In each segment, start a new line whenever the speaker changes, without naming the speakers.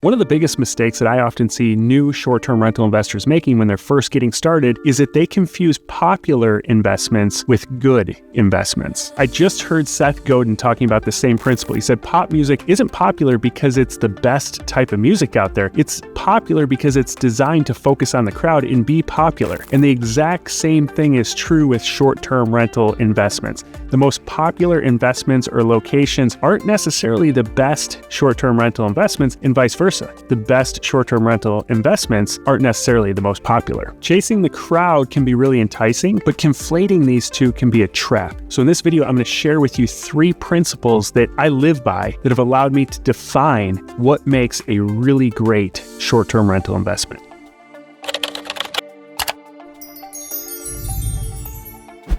One of the biggest mistakes that I often see new short-term rental investors making when they're first getting started is that they confuse popular investments with good investments. I just heard Seth Godin talking about the same principle. He said pop music isn't popular because it's the best type of music out there. It's popular because it's designed to focus on the crowd and be popular. And the exact same thing is true with short-term rental investments. The most popular investments or locations aren't necessarily the best short-term rental investments, and vice versa. The best short-term rental investments aren't necessarily the most popular. Chasing the crowd can be really enticing, but conflating these two can be a trap. So in this video, I'm going to share with you 3 principles that I live by that have allowed me to define what makes a really great short-term rental investment.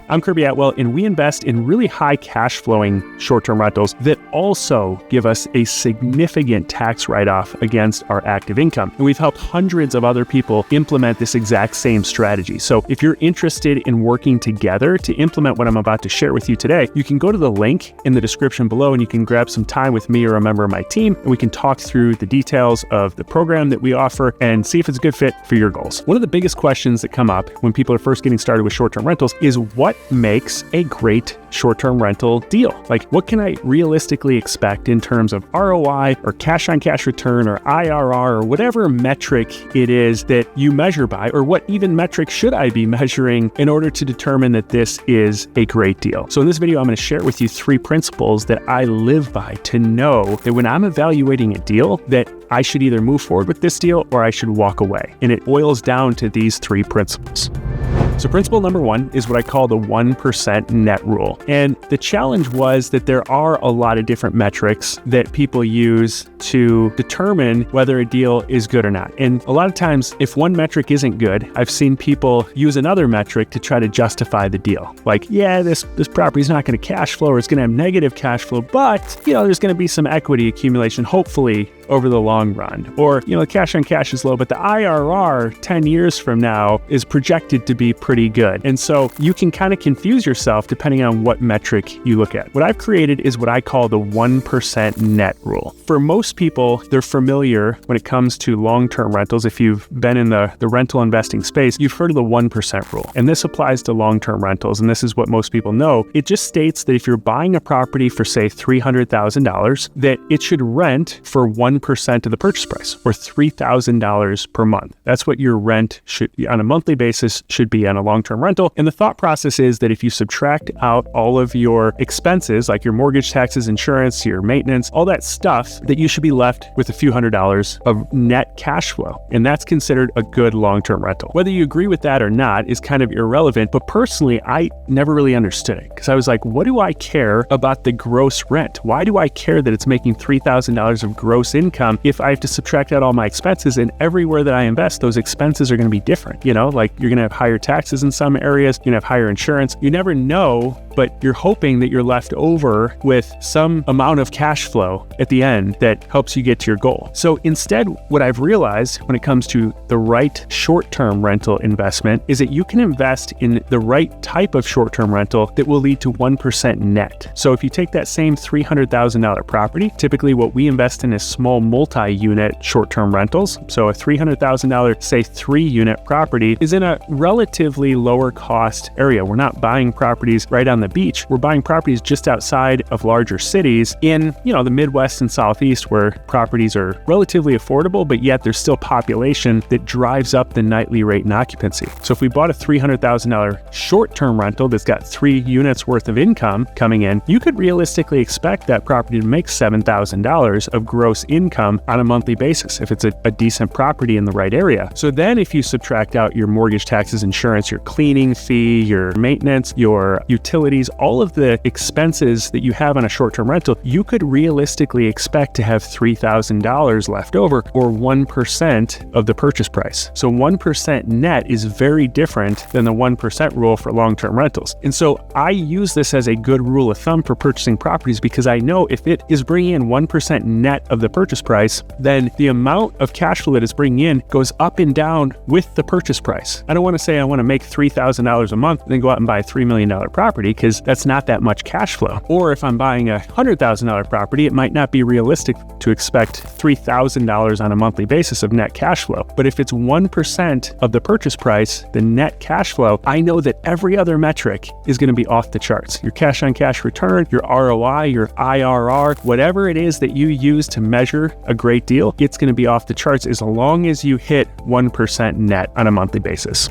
I'm Kirby Atwell, and we invest in really high cash flowing short-term rentals that also give us a significant tax write-off against our active income. And we've helped hundreds of other people implement this exact same strategy. So if you're interested in working together to implement what I'm about to share with you today, you can go to the link in the description below and you can grab some time with me or a member of my team, and we can talk through the details of the program that we offer and see if it's a good fit for your goals. One of the biggest questions that come up when people are first getting started with short-term rentals is what makes a great short-term rental deal? Like, what can I realistically expect in terms of ROI or cash on cash return or IRR or whatever metric it is that you measure by, or what even metric should I be measuring in order to determine that this is a great deal? So in this video, I'm going to share with you 3 principles that I live by to know that when I'm evaluating a deal, that I should either move forward with this deal or I should walk away. And it boils down to these 3 principles. So principle number 1 is what I call the 1% net rule. And the challenge was that there are a lot of different metrics that people use to determine whether a deal is good or not. And a lot of times, if one metric isn't good, I've seen people use another metric to try to justify the deal. Like, yeah, this property is not going to cash flow, or it's going to have negative cash flow, but, there's going to be some equity accumulation, hopefully, over the long run. Or, the cash on cash is low, but the IRR 10 years from now is projected to be pretty good. And so you can kind of confuse yourself depending on what metric you look at. What I've created is what I call the 1% net rule. For most people, they're familiar when it comes to long-term rentals. If you've been in the rental investing space, you've heard of the 1% rule. And this applies to long-term rentals. And this is what most people know. It just states that if you're buying a property for, say, $300,000, that it should rent for 1% of the purchase price, or $3,000 per month. That's what your rent should, on a monthly basis, should be on a long-term rental. And the thought process is that if you subtract out all of your expenses, like your mortgage, taxes, insurance, your maintenance, all that stuff, that you should be left with a few $100s of net cash flow. And that's considered a good long-term rental. Whether you agree with that or not is kind of irrelevant, but personally, I never really understood it, because I was like, what do I care about the gross rent? Why do I care that it's making $3,000 of gross income if I have to subtract out all my expenses? And everywhere that I invest, those expenses are going to be different. Like you're going to have higher taxes in some areas, you're going to have higher insurance. You never know, but you're hoping that you're left over with some amount of cash flow at the end that helps you get to your goal. So instead, what I've realized when it comes to the right short-term rental investment is that you can invest in the right type of short-term rental that will lead to 1% net. So if you take that same $300,000 property, typically what we invest in is small multi-unit short-term rentals. So a $300,000, say 3-unit property is in a relatively lower cost area. We're not buying properties right on the beach. We're buying properties just outside of larger cities in, the Midwest and Southeast, where properties are relatively affordable, but yet there's still population that drives up the nightly rate and occupancy. So if we bought a $300,000 short-term rental that's got 3 units worth of income coming in, you could realistically expect that property to make $7,000 of gross income on a monthly basis if it's a decent property in the right area. So then if you subtract out your mortgage, taxes, insurance, your cleaning fee, your maintenance, your utilities, all of the expenses that you have on a short-term rental, you could realistically expect to have $3,000 left over, or 1% of the purchase price. So 1% net is very different than the 1% rule for long-term rentals. And so I use this as a good rule of thumb for purchasing properties, because I know if it is bringing in 1% net of the purchase price, then the amount of cash flow that it's bringing in goes up and down with the purchase price. I don't want to say I want to make $3,000 a month and then go out and buy a $3 million property, because that's not that much cash flow. Or if I'm buying a $100,000 property, it might not be realistic to expect $3,000 on a monthly basis of net cash flow. But if it's 1% of the purchase price, the net cash flow, I know that every other metric is going to be off the charts. Your cash on cash return, your ROI, your IRR, whatever it is that you use to measure a great deal, it's going to be off the charts as long as you hit 1% net on a monthly basis.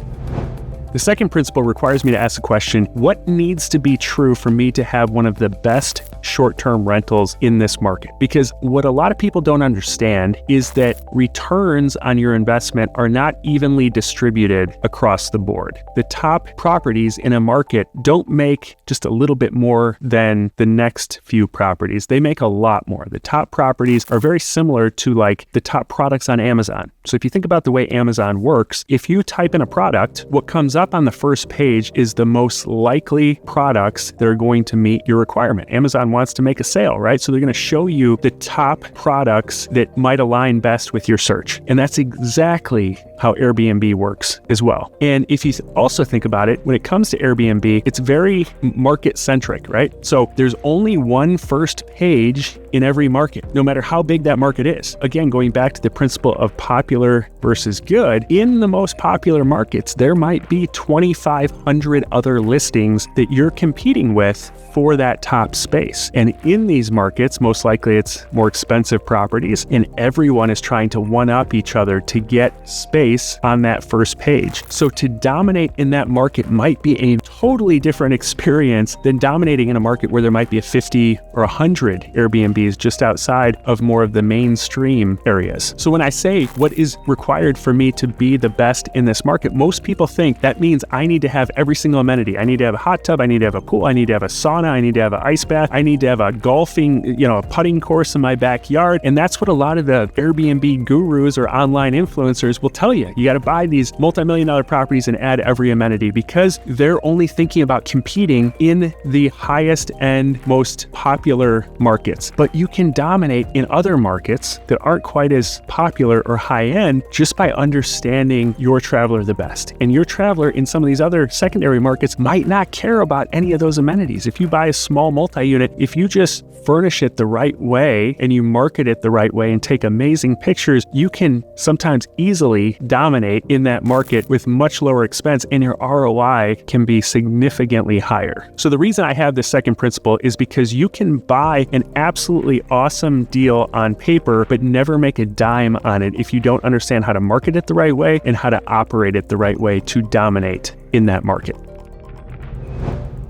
The second principle requires me to ask the question, what needs to be true for me to have one of the best short-term rentals in this market? Because what a lot of people don't understand is that returns on your investment are not evenly distributed across the board. The top properties in a market don't make just a little bit more than the next few properties. They make a lot more. The top properties are very similar to like the top products on Amazon. So if you think about the way Amazon works, if you type in a product, what comes up on the first page is the most likely products that are going to meet your requirement. Amazon wants to make a sale, right? So they're going to show you the top products that might align best with your search. And that's exactly how Airbnb works as well. And if you also think about it, when it comes to Airbnb, it's very market centric, right? So there's only one first page in every market, no matter how big that market is. Again, going back to the principle of popular versus good, in the most popular markets, there might be 2,500 other listings that you're competing with for that top space. And in these markets, most likely it's more expensive properties, and everyone is trying to one-up each other to get space on that first page. So to dominate in that market might be a totally different experience than dominating in a market where there might be a 50 or 100 Airbnbs just outside of more of the mainstream areas. So when I say what is required for me to be the best in this market, most people think that means I need to have every single amenity. I need to have a hot tub, I need to have a pool, I need to have a sauna, I need to have an ice bath, I need to have a golfing, a putting course in my backyard. And that's what a lot of the Airbnb gurus or online influencers will tell you. You got to buy these multi-million-dollar properties and add every amenity because they're only thinking about competing in the highest and most popular markets. But you can dominate in other markets that aren't quite as popular or high-end just by understanding your traveler the best. And your traveler in some of these other secondary markets might not care about any of those amenities. If you buy a small multi-unit, if you just furnish it the right way and you market it the right way and take amazing pictures, you can sometimes easily dominate in that market with much lower expense, and your ROI can be significantly higher. So the reason I have this second principle is because you can buy an absolutely awesome deal on paper, but never make a dime on it if you don't understand how to market it the right way and how to operate it the right way to dominate in that market.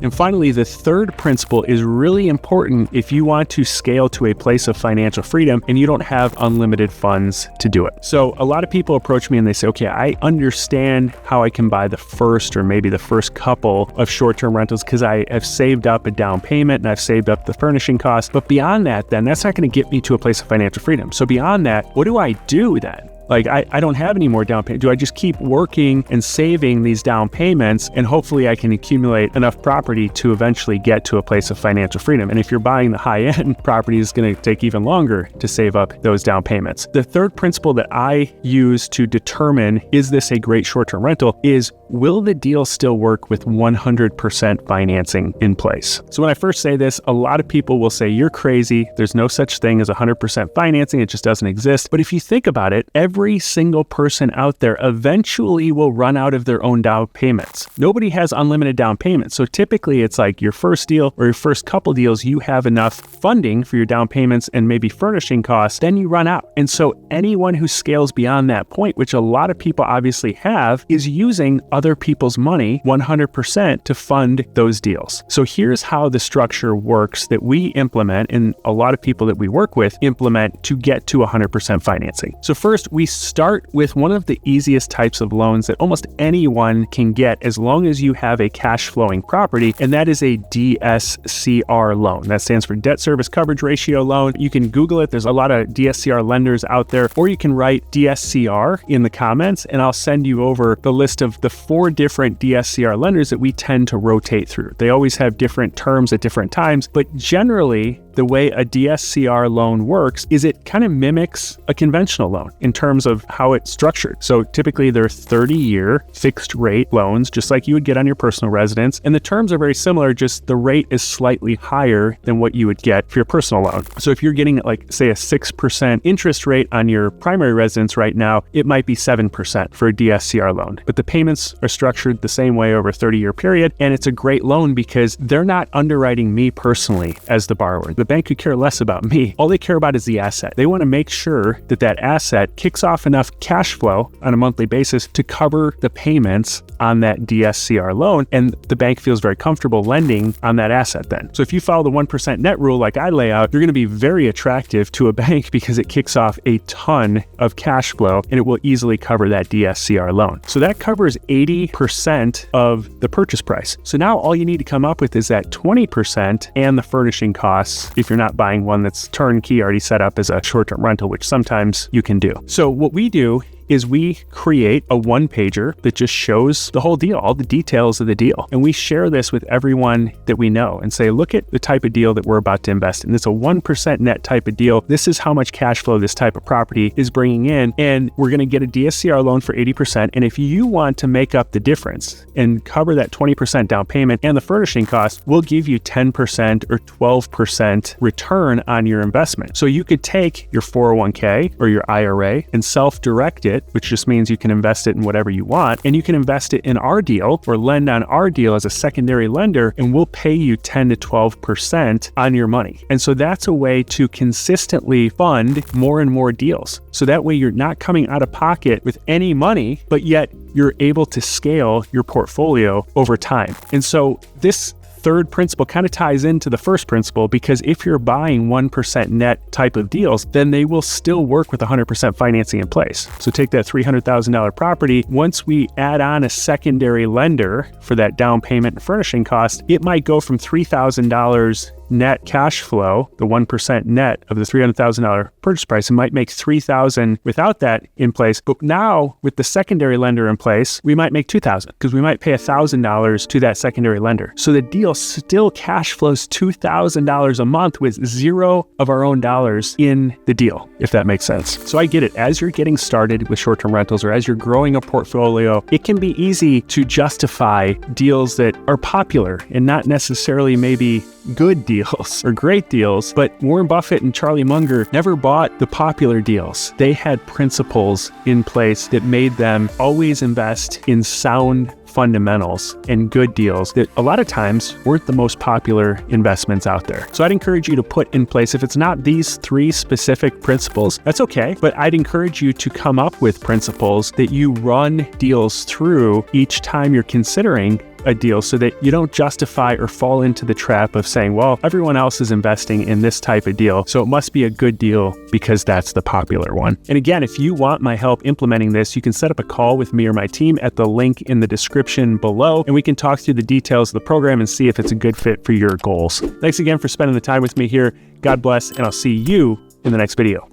And finally, the third principle is really important if you want to scale to a place of financial freedom and you don't have unlimited funds to do it. So a lot of people approach me and they say, okay, I understand how I can buy the first or maybe the first couple of short-term rentals because I have saved up a down payment and I've saved up the furnishing costs. But beyond that, then that's not going to get me to a place of financial freedom. So beyond that, what do I do then? Like, I don't have any more down payment. Do I just keep working and saving these down payments and hopefully I can accumulate enough property to eventually get to a place of financial freedom? And if you're buying the high-end property, it's going to take even longer to save up those down payments. The third principle that I use to determine is this a great short-term rental is, will the deal still work with 100% financing in place? So when I first say this, a lot of people will say, you're crazy. There's no such thing as 100% financing. It just doesn't exist. But if you think about it, every single person out there eventually will run out of their own down payments. Nobody has unlimited down payments. So typically it's like your first deal or your first couple deals, you have enough funding for your down payments and maybe furnishing costs, then you run out. And so anyone who scales beyond that point, which a lot of people obviously have, is using other people's money 100% to fund those deals. So here's how the structure works that we implement and a lot of people that we work with implement to get to 100% financing. So first, we start with one of the easiest types of loans that almost anyone can get as long as you have a cash flowing property, and that is a DSCR loan. That stands for debt service coverage ratio loan. You can Google it. There's a lot of DSCR lenders out there, or you can write DSCR in the comments and I'll send you over the list of the 4 different DSCR lenders that we tend to rotate through. They always have different terms at different times, but generally the way a DSCR loan works is it kind of mimics a conventional loan in terms of how it's structured. So typically they're 30-year fixed rate loans, just like you would get on your personal residence. And the terms are very similar, just the rate is slightly higher than what you would get for your personal loan. So if you're getting like, say, a 6% interest rate on your primary residence right now, it might be 7% for a DSCR loan. But the payments are structured the same way over a 30-year period. And it's a great loan because they're not underwriting me personally as the borrower. The bank could care less about me. All they care about is the asset. They want to make sure that that asset kicks off enough cash flow on a monthly basis to cover the payments on that DSCR loan. And the bank feels very comfortable lending on that asset then. So if you follow the 1% net rule like I lay out, you're going to be very attractive to a bank because it kicks off a ton of cash flow and it will easily cover that DSCR loan. So that covers 80% of the purchase price. So now all you need to come up with is that 20% and the furnishing costs if you're not buying one that's turnkey already set up as a short-term rental, which sometimes you can do. So what we do is we create a one-pager that just shows the whole deal, all the details of the deal. And we share this with everyone that we know and say, look at the type of deal that we're about to invest in. It's a 1% net type of deal. This is how much cash flow this type of property is bringing in. And we're going to get a DSCR loan for 80%. And if you want to make up the difference and cover that 20% down payment and the furnishing cost, we'll give you 10% or 12% return on your investment. So you could take your 401k or your IRA and self-direct it, which just means you can invest it in whatever you want, and you can invest it in our deal or lend on our deal as a secondary lender, and we'll pay you 10 to 12% on your money. And so that's a way to consistently fund more and more deals. So that way you're not coming out of pocket with any money, but yet you're able to scale your portfolio over time. And so this third principle kind of ties into the first principle, because if you're buying 1% net type of deals, then they will still work with 100% financing in place. So take that $300,000 property. Once we add on a secondary lender for that down payment and furnishing cost, it might go from $3,000 net cash flow, the 1% net of the $300,000 purchase price. It might make $3,000 without that in place. But now with the secondary lender in place, we might make $2,000 because we might pay $1,000 to that secondary lender. So the deal still cash flows $2,000 a month with zero of our own dollars in the deal, if that makes sense. So I get it. As you're getting started with short-term rentals or as you're growing a portfolio, it can be easy to justify deals that are popular and not necessarily maybe good deals or great deals, but Warren Buffett and Charlie Munger never bought the popular deals. They had principles in place that made them always invest in sound fundamentals and good deals that a lot of times weren't the most popular investments out there. So I'd encourage you to put in place, if it's not these three specific principles, that's okay, but I'd encourage you to come up with principles that you run deals through each time you're considering a deal so that you don't justify or fall into the trap of saying, well, everyone else is investing in this type of deal, so it must be a good deal because that's the popular one. And again, if you want my help implementing this, you can set up a call with me or my team at the link in the description below, and we can talk through the details of the program and see if it's a good fit for your goals. Thanks again for spending the time with me here. God bless, and I'll see you in the next video.